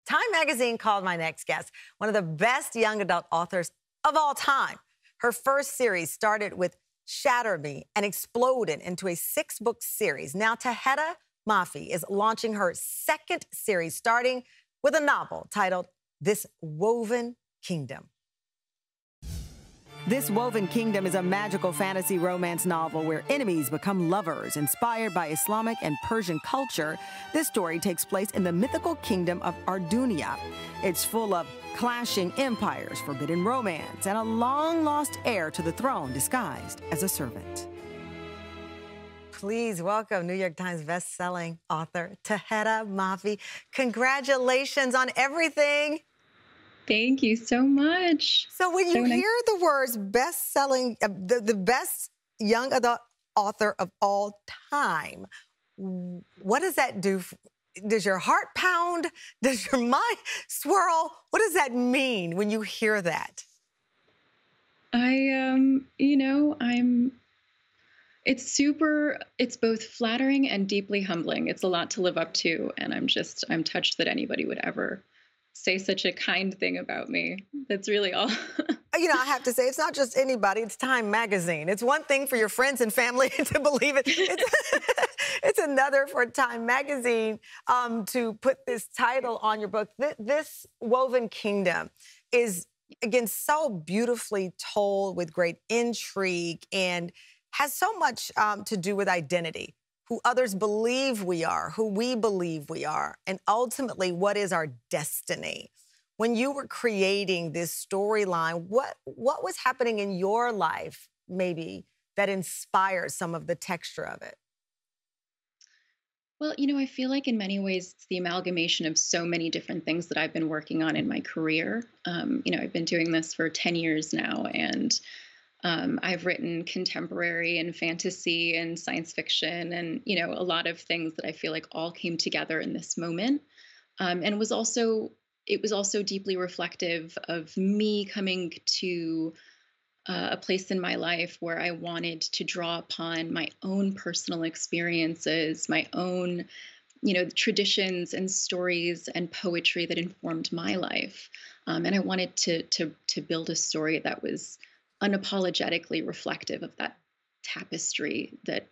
Time magazine called my next guest one of the best young adult authors of all time. Her first series started with Shatter Me and exploded into a 6-book series. Now, Tahera Mafi is launching her second series, starting with a novel titled This Woven Kingdom. This Woven Kingdom is a magical fantasy romance novel where enemies become lovers. Inspired by Islamic and Persian culture, this story takes place in the mythical kingdom of Ardunia. It's full of clashing empires, forbidden romance, and a long-lost heir to the throne disguised as a servant. Please welcome New York Times best-selling author Tahera Mafi. Congratulations on everything. Thank you so much. So when you hear the words best-selling, the best young adult author of all time, what does that do? Does your heart pound? Does your mind swirl? What does that mean when you hear that? It's both flattering and deeply humbling. It's a lot to live up to. And I'm touched that anybody would ever say such a kind thing about me. That's really all. You know, I have to say, it's not just anybody, it's Time magazine. It's one thing for your friends and family to believe it. It's another for Time magazine to put this title on your book. This Woven Kingdom is, again, so beautifully told with great intrigue and has so much to do with identity. Who others believe we are, who we believe we are, and ultimately, what is our destiny? When you were creating this storyline, what was happening in your life, maybe, that inspired some of the texture of it? Well, I feel like in many ways, it's the amalgamation of so many different things that I've been working on in my career. I've been doing this for 10 years now, and I've written contemporary and fantasy and science fiction and, a lot of things that I feel like all came together in this moment. And it was also deeply reflective of me coming to a place in my life where I wanted to draw upon my own personal experiences, my own, traditions and stories and poetry that informed my life. And I wanted to build a story that was unapologetically reflective of that tapestry that,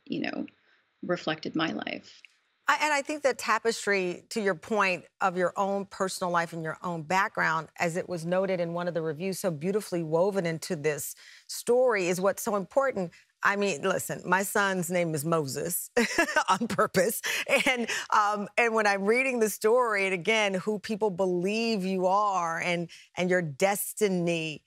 reflected my life. And I think that tapestry, to your point of your own personal life and your own background, as it was noted in one of the reviews, so beautifully woven into this story is what's so important. I mean, listen, my son's name is Moses on purpose. And when I'm reading the story, and again, who people believe you are and your destiny,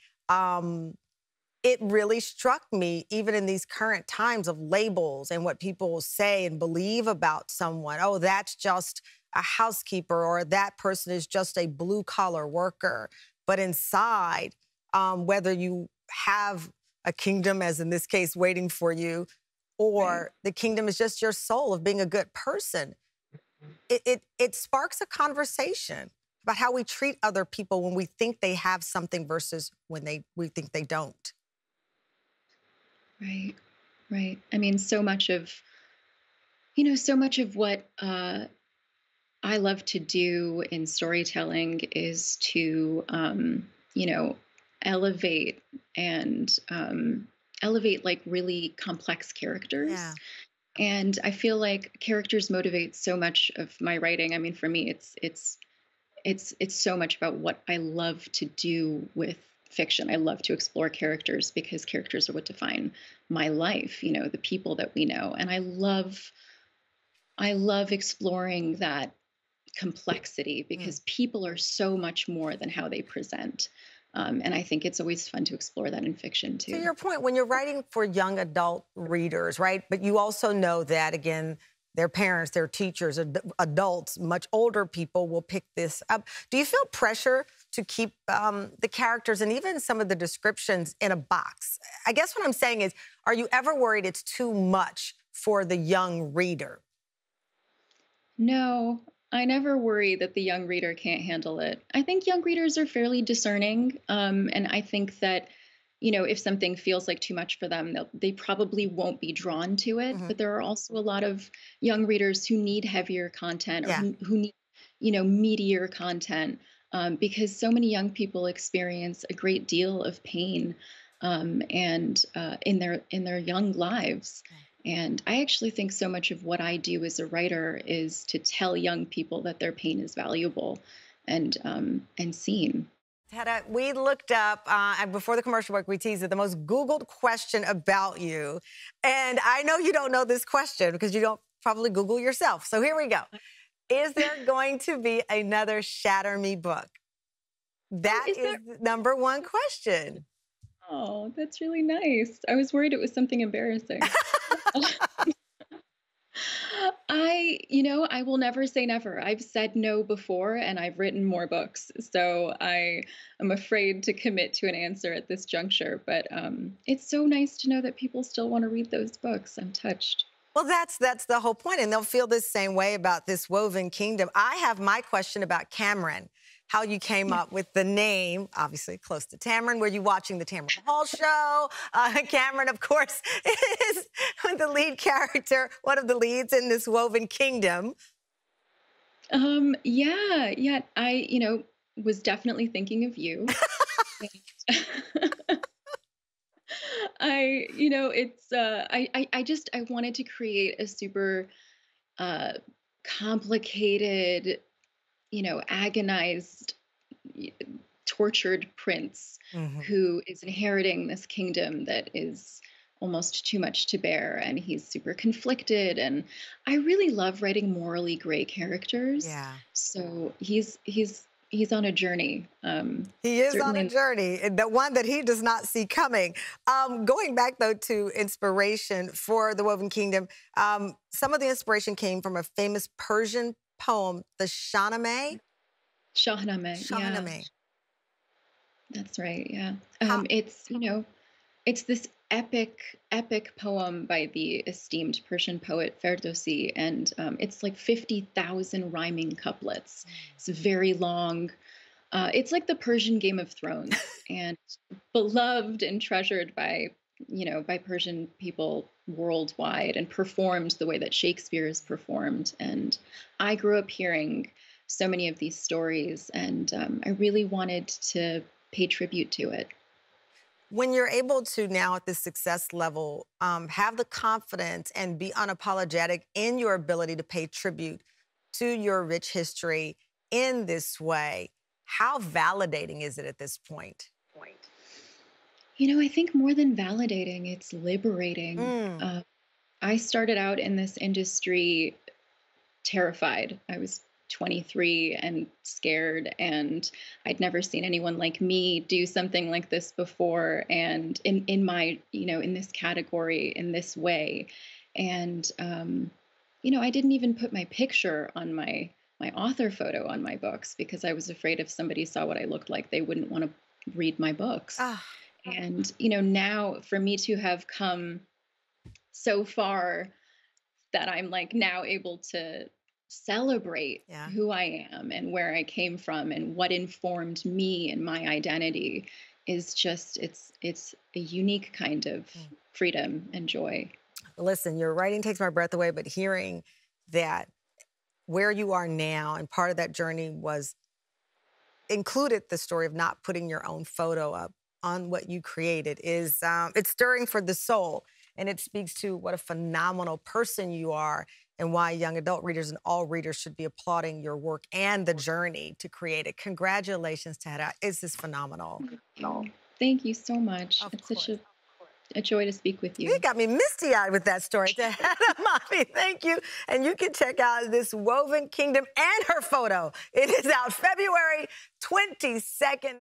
it really struck me, even in these current times of labels and what people say and believe about someone. Oh, that's just a housekeeper, or that person is just a blue-collar worker. But inside, whether you have a kingdom, as in this case, waiting for you, or the kingdom is just your soul of being a good person, it sparks a conversation about how we treat other people when we think they have something versus when we think they don't. Right, right. I mean, so much of what I love to do in storytelling is to, elevate and elevate like really complex characters. Yeah. And I feel like characters motivate so much of my writing. I mean, for me, it's so much about what I love to do with fiction. I love to explore characters because characters are what define my life, the people that we know. And I love exploring that complexity because people are so much more than how they present. And I think it's always fun to explore that in fiction, too. To your point, when you're writing for young adult readers, right? But you also know that, again, their parents, their teachers, adults, much older people will pick this up. Do you feel pressure to keep the characters and even some of the descriptions in a box? I guess what I'm saying is, are you ever worried it's too much for the young reader? No, I never worry that the young reader can't handle it. I think young readers are fairly discerning. And I think that if something feels like too much for them, they probably won't be drawn to it. But there are also a lot of young readers who need heavier content or who need meatier content, because so many young people experience a great deal of pain, and in their young lives. And I actually think so much of what I do as a writer is to tell young people that their pain is valuable and seen. Hedda, we looked up, before the commercial break, we teased it, the most Googled question about you. And I know you don't know this question because you don't probably Google yourself. So here we go. Is there going to be another Shatter Me book? That Is is that? the number one question. Oh, that's really nice. I was worried it was something embarrassing. I will never say never. I've said no before and I've written more books. So I am afraid to commit to an answer at this juncture. But it's so nice to know that people still want to read those books. I'm touched. Well, that's the whole point, and they'll feel the same way about this Woven Kingdom. I have my question about Cameron, how you came up with the name, obviously close to Tamron. Were you watching the Tamron Hall show? Cameron, of course, is the lead character, one of the leads in this Woven Kingdom. Yeah. I was definitely thinking of you. I wanted to create a super uh, complicated, agonized, y- tortured prince Mhm. who is inheriting this kingdom that is almost too much to bear, and he's super conflicted. And I really love writing morally gray characters. Yeah. So he's on a journey. He is on Certainly a in journey, the one that he does not see coming. Going back, though, to inspiration for the Woven Kingdom, some of the inspiration came from a famous Persian poem, the Shahnameh. Shahnameh. Yeah, Shahnameh. that's right. Yeah. How, It's this epic poem by the esteemed Persian poet Ferdowsi, and it's like 50,000 rhyming couplets. It's very long. It's like the Persian Game of Thrones, and beloved and treasured by Persian people worldwide, and performed the way that Shakespeare is performed. And I grew up hearing so many of these stories, and I really wanted to pay tribute to it. when you're able to now at this success level have the confidence and be unapologetic in your ability to pay tribute to your rich history in this way, how validating is it at this point? I think more than validating, it's liberating. Mm. I started out in this industry terrified. I was 23 and scared, and I'd never seen anyone like me do something like this before, and in my, in this category, in this way. And I didn't even put my picture on my author photo on my books because I was afraid if somebody saw what I looked like, they wouldn't want to read my books. Ah, And now for me to have come so far that I'm like now able to celebrate yeah. who I am and where I came from and what informed me and my identity is just it's a unique kind of Mm. freedom and joy. Listen, your writing takes my breath away, but hearing that where you are now and part of that journey was included the story of not putting your own photo up on what you created is it's stirring for the soul, and it speaks to what a phenomenal person you are and why young adult readers and all readers should be applauding your work and the journey to create it. Congratulations, Tada. It's just phenomenal. Oh, thank you so much. Of It's such course. a joy to speak with You you. got me misty-eyed with that story. Tada, Mommy, thank you. And you can check out this Woven Kingdom and her photo. It is out February 22nd.